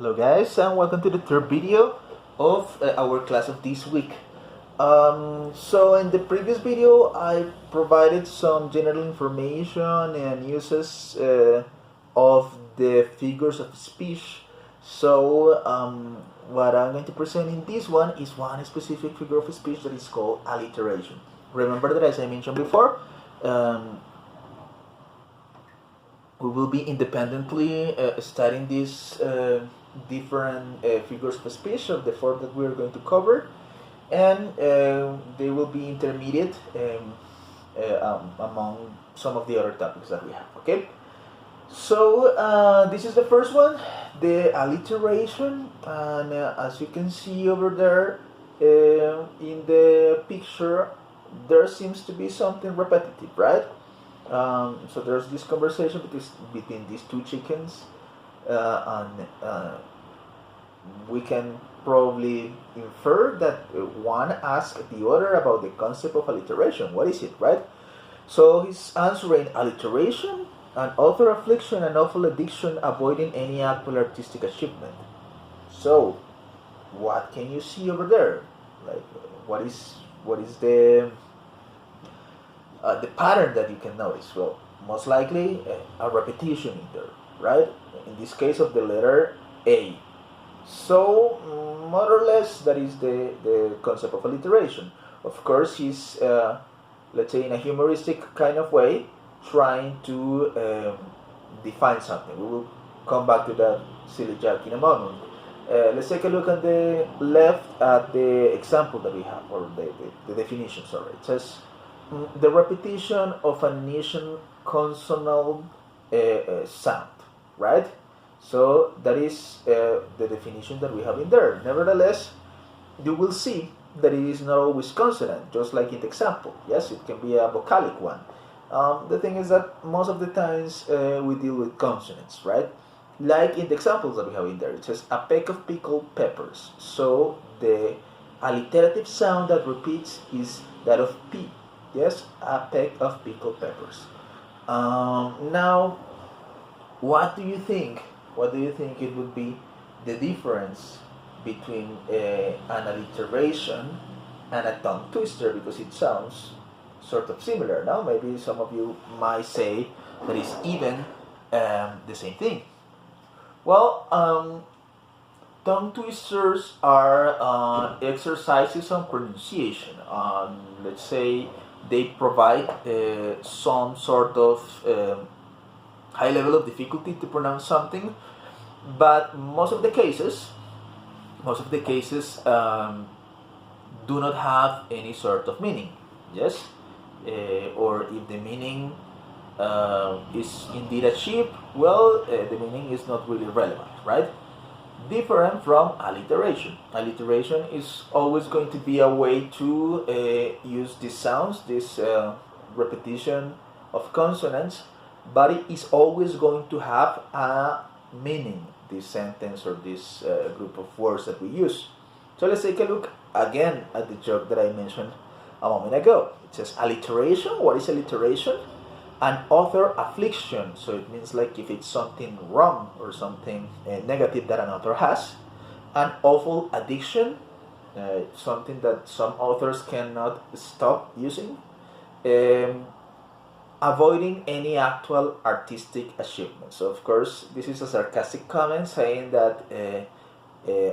Hello guys and welcome to the third video of our class of this week. So in the previous video I provided some general information and uses of the figures of speech. So what I'm going to present in this one is one specific figure of speech that is called alliteration. Remember that, as I mentioned before, we will be independently studying these different figures of speech of the four that we are going to cover, and they will be intermediate among some of the other topics that we have. Okay, so this is the first one, the alliteration, and as you can see over there in the picture, there seems to be something repetitive, right? So there's this conversation between these two chickens, and we can probably infer that one asked the other about the concept of alliteration. What is it, right? So he's answering alliteration, an author affliction, an awful addiction, avoiding any actual artistic achievement. So, what can you see over there? Like, what is the pattern that you can notice? Well, most likely a repetition in there, right? In this case of the letter A. So, more or less, that is the concept of alliteration. Of course, he's, let's say, in a humoristic kind of way, trying to define something. We will come back to that silly joke in a moment. Let's take a look on the left at the example that we have, or the definition, sorry. It says, the repetition of an initial consonant sound, right? So that is the definition that we have in there. Nevertheless, you will see that it is not always consonant, just like in the example. Yes, it can be a vocalic one. The thing is that most of the times we deal with consonants, right? Like in the examples that we have in there, it says a peck of pickled peppers. So the alliterative sound that repeats is that of P. Yes, a peck of pickled peppers. Now, what do you think? What do you think it would be the difference between an alliteration and a tongue twister? Because it sounds sort of similar. Now, maybe some of you might say that it's even the same thing. Well, tongue twisters are exercises on pronunciation. Let's say they provide some sort of high level of difficulty to pronounce something, but most of the cases do not have any sort of meaning. Yes, or if the meaning is indeed achieved, well, the meaning is not really relevant, right? Different from alliteration. Alliteration is always going to be a way to use these sounds, this repetition of consonants, but it is always going to have a meaning, this sentence or this group of words that we use. So let's take a look again at the joke that I mentioned a moment ago. It says alliteration. What is alliteration? An author affliction. So it means like if it's something wrong or something negative that an author has. An awful addiction, something that some authors cannot stop using. Avoiding any actual artistic achievement. So of course this is a sarcastic comment saying that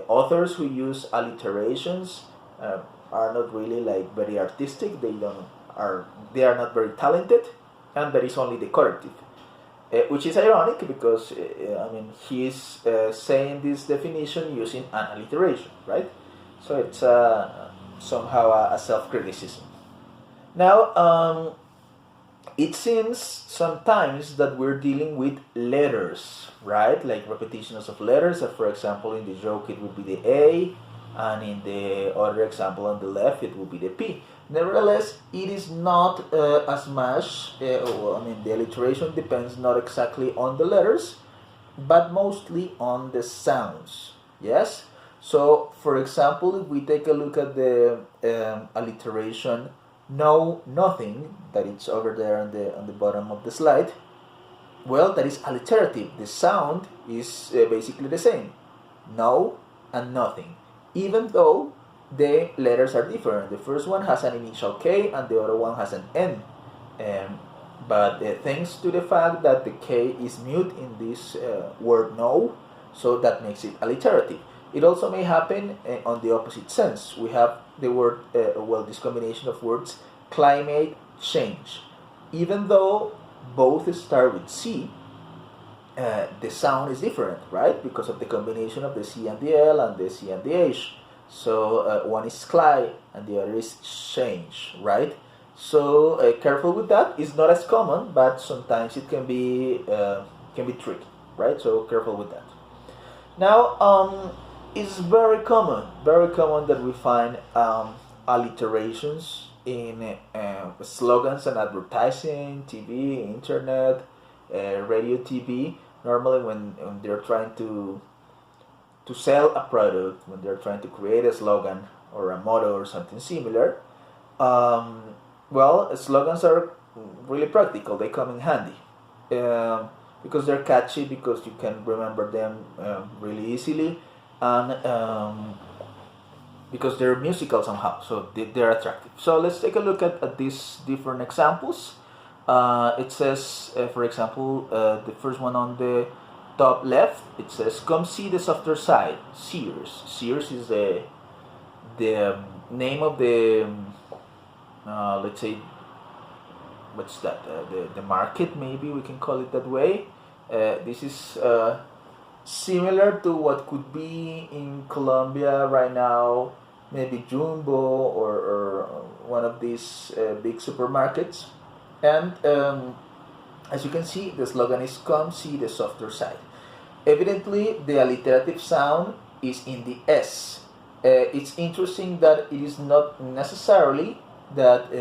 authors who use alliterations are not really like very artistic. They are not very talented, and that is only decorative, which is ironic because he is saying this definition using an alliteration, right? So it's somehow a self-criticism. Now, it seems sometimes that we're dealing with letters, right? Like repetitions of letters. So for example, in the joke it would be the A, and in the other example on the left it would be the P. Nevertheless, it is not as much, the alliteration depends not exactly on the letters, but mostly on the sounds, yes? So, for example, if we take a look at the alliteration know nothing, that it's over there on the bottom of the slide, well, that is alliterative. The sound is basically the same. no, and nothing, even though the letters are different. The first one has an initial K and the other one has an N. But thanks to the fact that the K is mute in this word no, so that makes it alliterative. It also may happen on the opposite sense. We have the word, this combination of words, climate change. Even though both start with C, the sound is different, right? Because of the combination of the C and the L and the C and the H. So one is cly and the other is change, right? So careful with that. It's not as common, but sometimes it can be tricky, right? So careful with that. Now, it's very common that we find alliterations in slogans and advertising, TV, internet, radio, TV. Normally, when they're trying to sell a product, when they're trying to create a slogan or a motto or something similar, slogans are really practical. They come in handy because they're catchy, because you can remember them really easily, and because they're musical somehow, so they're attractive. So let's take a look at these different examples. It says, for example, the first one on the top left, it says, "Come see the softer side, Sears." Sears is the name of the, let's say, what's that? The market, maybe we can call it that way. This is similar to what could be in Colombia right now, maybe Jumbo or one of these big supermarkets. And as you can see, the slogan is "Come see the softer side." Evidently, the alliterative sound is in the S. It's interesting that it is not necessarily that,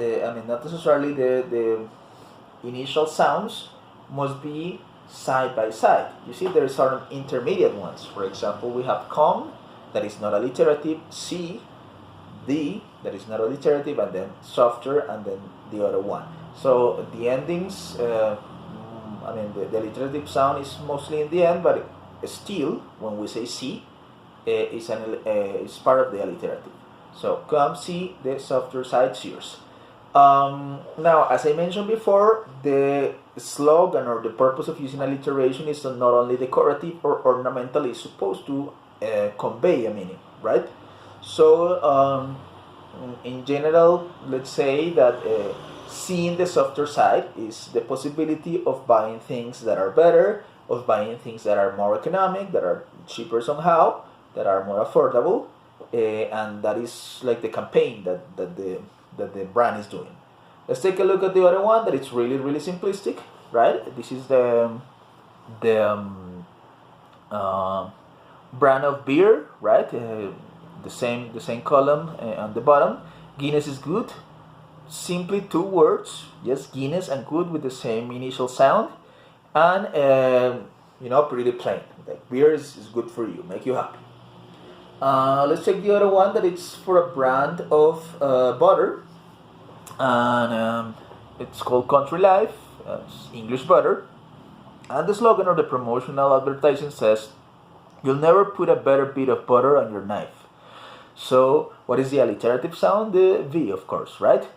not necessarily the initial sounds must be side by side. You see, there are some intermediate ones. For example, we have "come," that is not alliterative, "see," "the," that is not alliterative, and then "softer," and then the other one. So the endings, the alliterative sound is mostly in the end, but still, when we say "see," it's part of the alliterative. So "come see the softer side, Sears." Now, as I mentioned before, the slogan or the purpose of using alliteration is not only decorative or ornamental, it's supposed to convey a meaning, right? So, in general, let's say that seeing the softer side is the possibility of buying things that are better, of buying things that are more economic, that are cheaper somehow, that are more affordable, and that is like the campaign that the brand is doing. Let's take a look at the other one that it's really, really simplistic, right? This is the brand of beer, right? The same column on the bottom. Guinness is good. Simply two words, yes, Guinness and good with the same initial sound, and pretty plain. Like beer is good for you, make you happy. Let's take the other one that it's for a brand of butter, and it's called Country Life. It's English butter, and the slogan or the promotional advertising says, "You'll never put a better bit of butter on your knife." So what is the alliterative sound? The V, of course, right?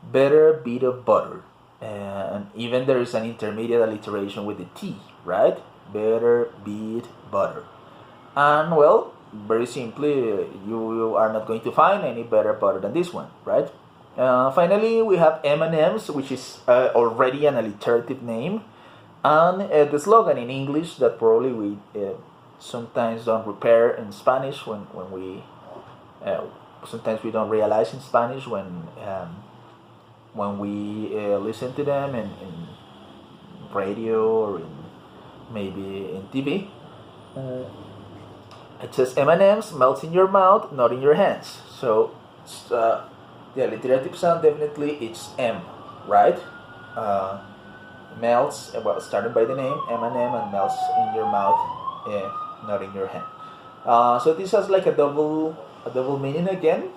Better bit of butter. And even there is an intermediate alliteration with the T, right? Better bit butter. And well, very simply, you are not going to find any better butter than this one, right? Finally, we have M&M's, which is already an alliterative name, and the slogan in English that probably we sometimes don't repair in Spanish when we sometimes we don't realize in Spanish when we listen to them in radio or maybe in TV. It says M&M's melts in your mouth, not in your hands. So the alliterative sound definitely it's M, right? Melts, started by the name M&M, and melts in your mouth, not in your hand. So this has like a double meaning again.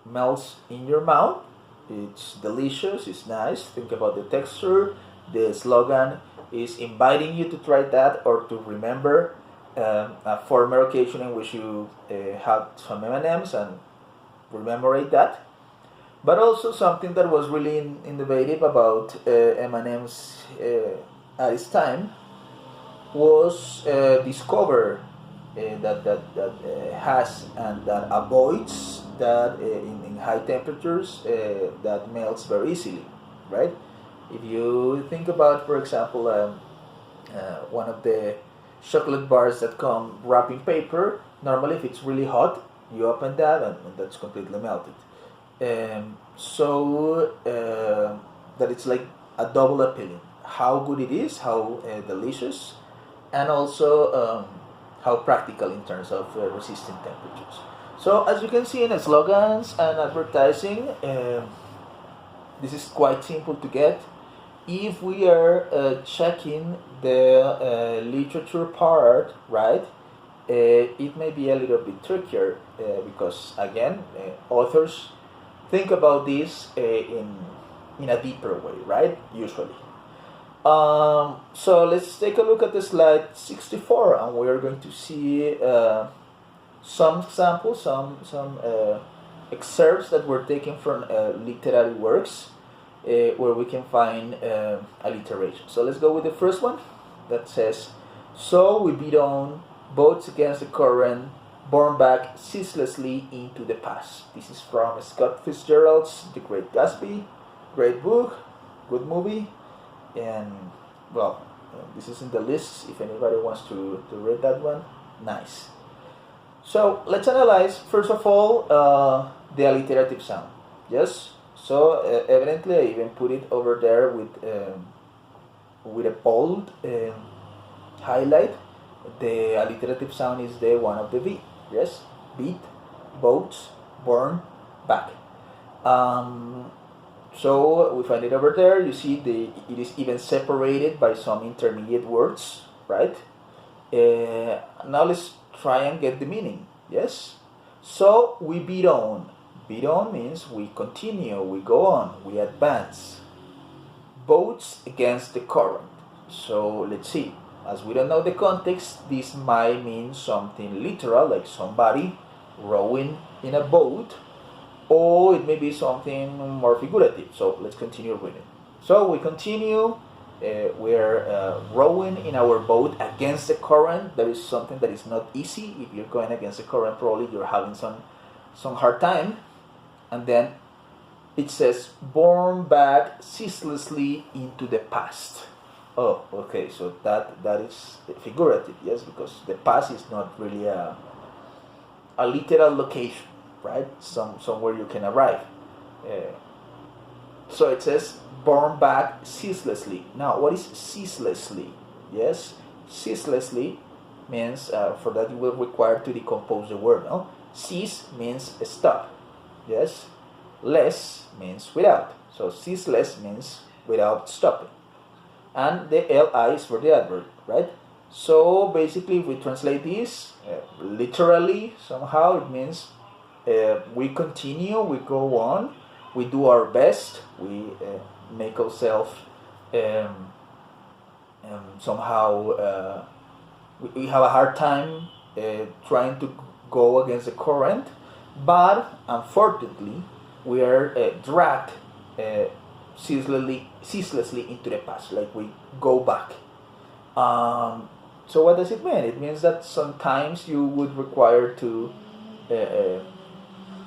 Melts in your mouth. It's delicious. It's nice. Think about the texture. The slogan is inviting you to try that or to remember a former occasion in which you had some M&Ms and rememorate that. But also something that was really innovative about M&Ms at its time was discover that has and that avoids that in high temperatures that melts very easily, right? If you think about, for example, one of the chocolate bars that come wrapped in paper, normally if it's really hot, you open that and that's completely melted. So that it's like a double appealing. How good it is, how delicious, and also how practical in terms of resisting temperatures. So as you can see in slogans and advertising, this is quite simple to get. If we are checking the literature part, right, it may be a little bit trickier because again, authors think about this in a deeper way, right? Usually. So let's take a look at the slide 64, and we are going to see some examples, some excerpts that were taken from literary works where we can find alliteration. So let's go with the first one that says, "So we beat on boats against the current, borne back ceaselessly into the past." This is from Scott Fitzgerald's The Great Gatsby. Great book, good movie, and well, this is in the list if anybody wants to read that one. Nice. So let's analyze first of all the alliterative sound. Yes. So evidently I even put it over there with a bold highlight. The alliterative sound is the one of the V. Yes, beat, boats, born, back. So we find it over there. You see it is even separated by some intermediate words, right? Now let's try and get the meaning. Yes. So we beat on. Beat on means we continue, we go on, we advance. Boats against the current. So let's see. As we don't know the context, this might mean something literal, like somebody rowing in a boat, or it may be something more figurative. So let's continue reading. So we continue. We're rowing in our boat against the current. That is something that is not easy. If you're going against the current, probably you're having some hard time. And then it says, borne back ceaselessly into the past. Oh, okay, so that is figurative, yes, because the past is not really a literal location, right? Somewhere you can arrive. So it says, borne back ceaselessly. Now, what is ceaselessly? Yes, ceaselessly means, for that you will require to decompose the word, no? Cease means stop. Yes, less means without. So ceaseless means without stopping. And the li is for the adverb, right? So basically, if we translate this literally, somehow it means we continue, we go on, we do our best, we make ourselves somehow we have a hard time trying to go against the current. But unfortunately, we are dragged ceaselessly into the past, like we go back. So what does it mean? It means that sometimes you would require to,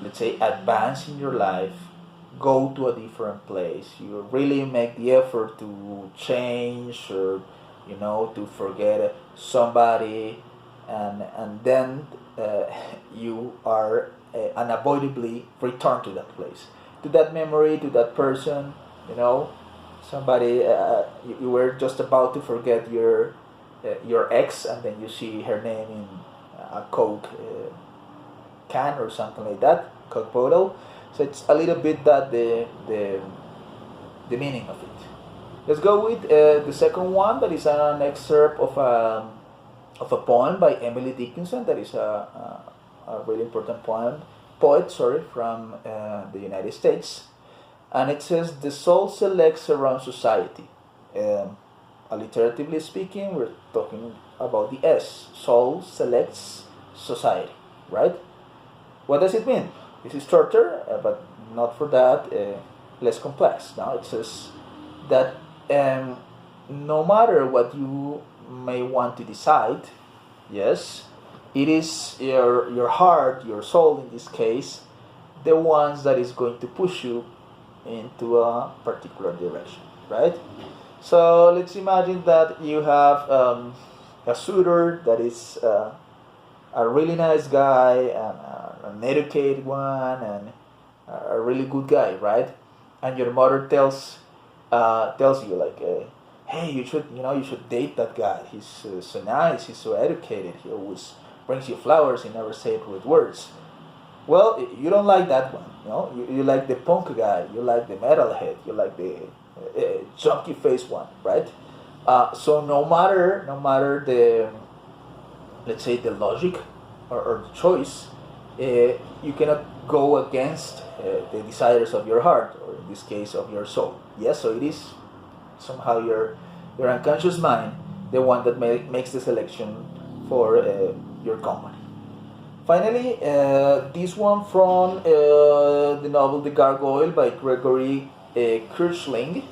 let's say, advance in your life, go to a different place. You really make the effort to change, or to forget somebody, and then you are unavoidably return to that place, to that memory, to that person. Somebody you were just about to forget your ex, and then you see her name in a Coke can or something like that, Coke bottle. So it's a little bit that the meaning of it. Let's go with the second one. That is an excerpt of a poem by Emily Dickinson. That is a really important poet, from the United States. And it says, "The soul selects around society." alliteratively speaking, we're talking about the S. Soul selects society, right? What does it mean? This is shorter, but not for that less complex. Now it says that no matter what you may want to decide, yes, it is your heart, your soul in this case, the ones that is going to push you into a particular direction, right? So let's imagine that you have a suitor that is a really nice guy and an educated one and a really good guy, right? And your mother tells you like, hey, you should date that guy. He's so nice. He's so educated. He always brings you flowers. He never says rude words. Well, you don't like that one. You like the punk guy. You like the metalhead. You like the junky face one, right? So no matter the, let's say, the logic or the choice, you cannot go against the desires of your heart, or in this case of your soul. Yes, so it is somehow your unconscious mind, the one that makes the selection for your company. Finally, this one from the novel The Gargoyle by Gregory Kirchling,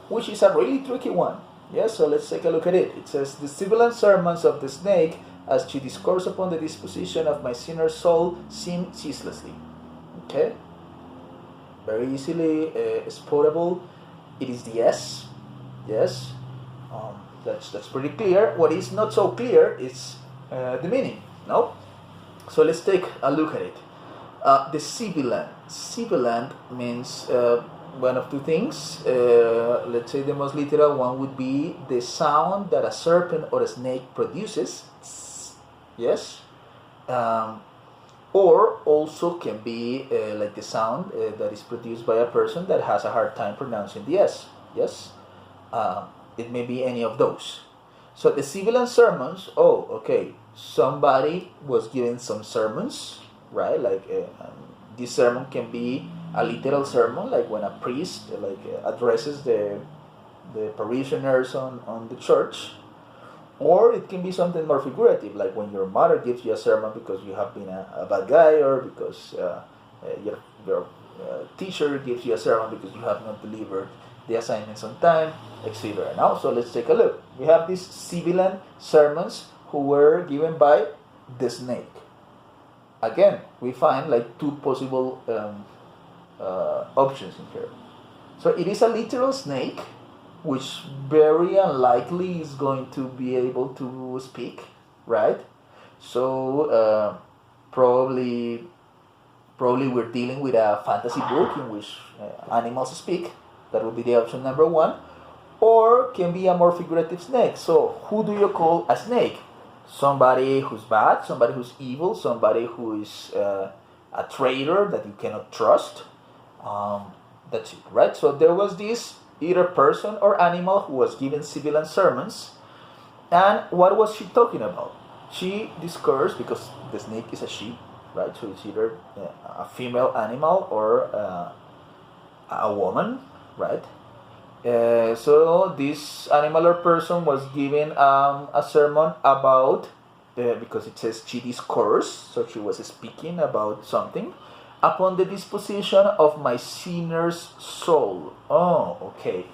which is a really tricky one. Yes, so let's take a look at it. It says, the sibilant sermons of the snake, as she discourse upon the disposition of my sinner's soul, seem ceaselessly. Okay? Very easily spotable. It is the S. Yes? That's pretty clear. What is not so clear is the meaning. No? So let's take a look at it. The sibilant. Sibilant means one of two things. Let's say the most literal one would be the sound that a serpent or a snake produces. Yes. Or also can be like the sound that is produced by a person that has a hard time pronouncing the S. Yes. It may be any of those. So the sibilant sermons. Oh, okay. Somebody was giving some sermons, right? Like this sermon can be a literal sermon, like when a priest addresses the parishioners on the church, or it can be something more figurative, like when your mother gives you a sermon because you have been a bad guy, or because your teacher gives you a sermon because you have not delivered the assignments on time, etc. Now, so let's take a look. We have these sibilant sermons who were given by the snake. Again, we find like two possible options in here. So it is a literal snake, which very unlikely is going to be able to speak, right? So probably we're dealing with a fantasy book in which animals speak. That would be the option number one. Or can be a more figurative snake. So who do you call a snake? Somebody who's bad, somebody who's evil, somebody who is a traitor that you cannot trust. That's it, right? So there was this either person or animal who was given sibilant sermons. And what was she talking about? She discoursed, because the snake is a sheep, right? So it's either a female animal or a woman, right? So this animal or person was given a sermon about, because it says she discoursed, so she was speaking about something, upon the disposition of my sinner's soul. Oh, okay.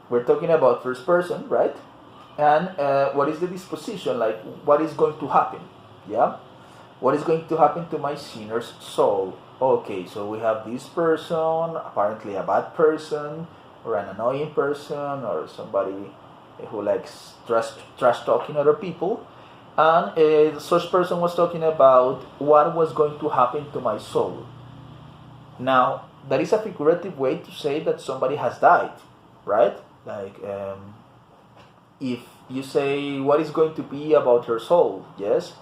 We're talking about first person, right? And what is the disposition? Like, what is going to happen? Yeah? What is going to happen to my sinner's soul? Okay, so we have this person, apparently a bad person, or an annoying person, or somebody who likes trash talking other people. And such person was talking about what was going to happen to my soul. Now, that is a figurative way to say that somebody has died, right? Like, if you say what is going to be about her soul, yes?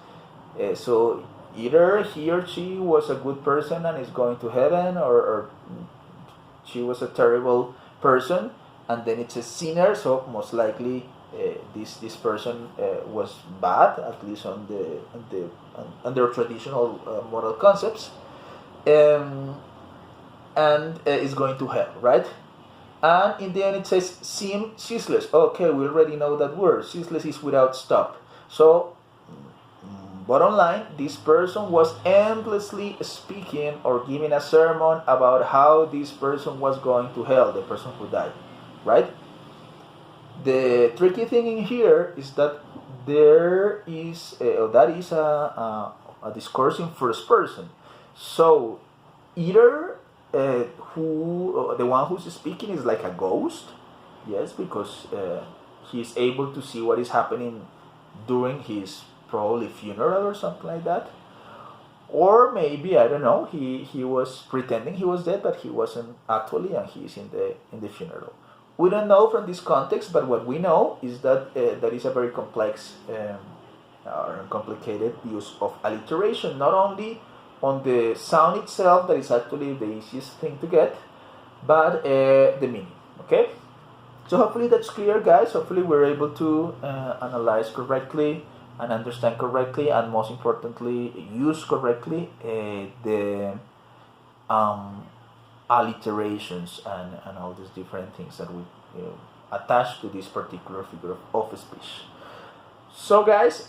So either he or she was a good person and is going to heaven, or she was a terrible person, and then it's a sinner, so most likely this person was bad, at least on their traditional moral concepts, and is going to hell, right? And in the end it says seem ceaseless. Okay, we already know that word. Ceaseless is without stop. So bottom line, this person was endlessly speaking or giving a sermon about how this person was going to hell, the person who died, right? The tricky thing in here is that there is a discourse in first person. So either the one who's speaking is like a ghost, yes, because he's able to see what is happening during his probably funeral or something like that, or maybe, I don't know, he was pretending he was dead but he wasn't actually, and he's in the funeral. We don't know from this context, but what we know is that that is a very complex or complicated use of alliteration, not only on the sound itself, that is actually the easiest thing to get, but the meaning. Okay, so hopefully that's clear, guys. Hopefully we're able to analyze correctly and understand correctly, and most importantly use correctly the alliterations and all these different things that we attach to this particular figure of speech. So guys,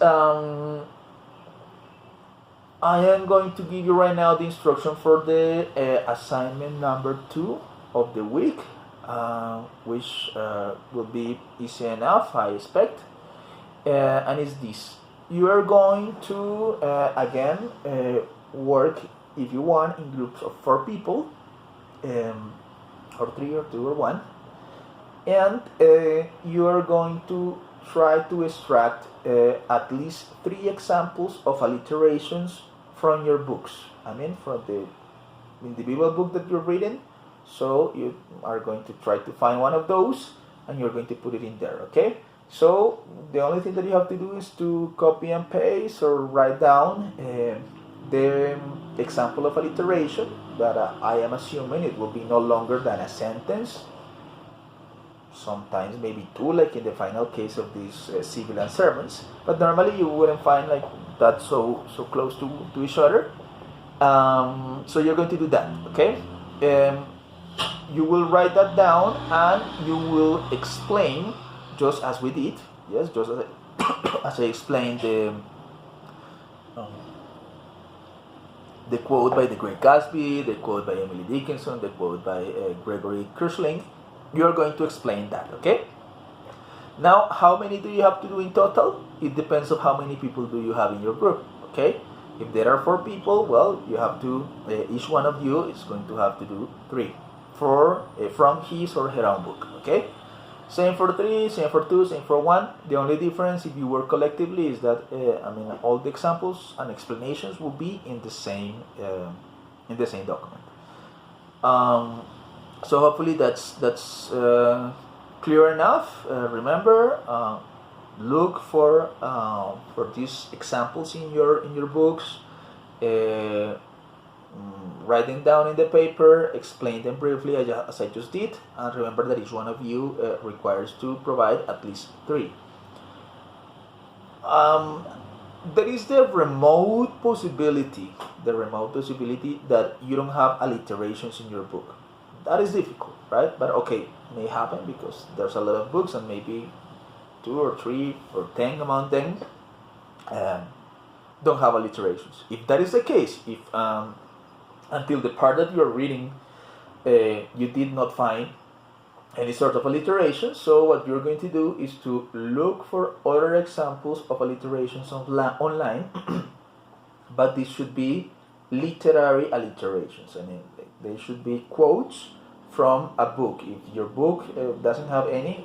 I am going to give you right now the instruction for the assignment number 2 of the week, which will be easy enough, I expect, and it's this. You are going to again work, if you want, in groups of 4 people, or 3 or 2 or 1, and you are going to try to extract at least 3 examples of alliterations from your books. I mean, from the individual book that you're reading. So you are going to try to find one of those and you're going to put it in there, okay? So the only thing that you have to do is to copy and paste or write down the example of alliteration that I am assuming it will be no longer than a sentence, sometimes maybe 2, like in the final case of these civil and sermons, but normally you wouldn't find like that so close to each other. So you're going to do that, okay? You will write that down and you will explain, just as we did, yes, just as I explained the quote by the Great Gatsby, the quote by Emily Dickinson, the quote by Gregory Kirschling. You're going to explain that, okay? Now, how many do you have to do in total? It depends on how many people do you have in your group, okay? If there are 4 people, well, you have to, each one of you is going to have to do 3 from his or her own book, okay? Same for 3, same for 2, same for 1. The only difference if you work collectively is that, all the examples and explanations will be in the same document. So hopefully that's clear enough. Remember, look for these examples in your books. Write them down in the paper, explain them briefly as I just did, and remember that each one of you requires to provide at least 3. There is the remote possibility that you don't have alliterations in your book. That is difficult, right? But okay, may happen because there's a lot of books and maybe 2 or 3 or 10 among them don't have alliterations. If that is the case, if until the part that you're reading you did not find any sort of alliteration, so what you're going to do is to look for other examples of alliterations online but these should be literary alliterations. I mean, they should be quotes from a book. If your book doesn't have any,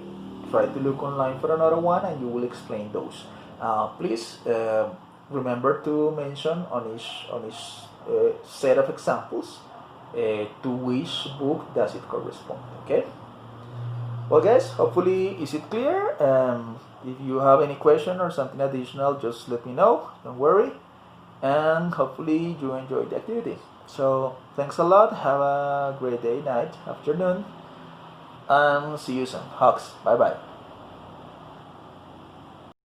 try to look online for another one and you will explain those. Please remember to mention on each set of examples to which book does it correspond, okay? Well guys, hopefully is it clear? If you have any question or something additional, just let me know, don't worry, and hopefully you enjoyed the activity. So thanks a lot, have a great day, night, afternoon, and see you soon. Hugs, bye bye.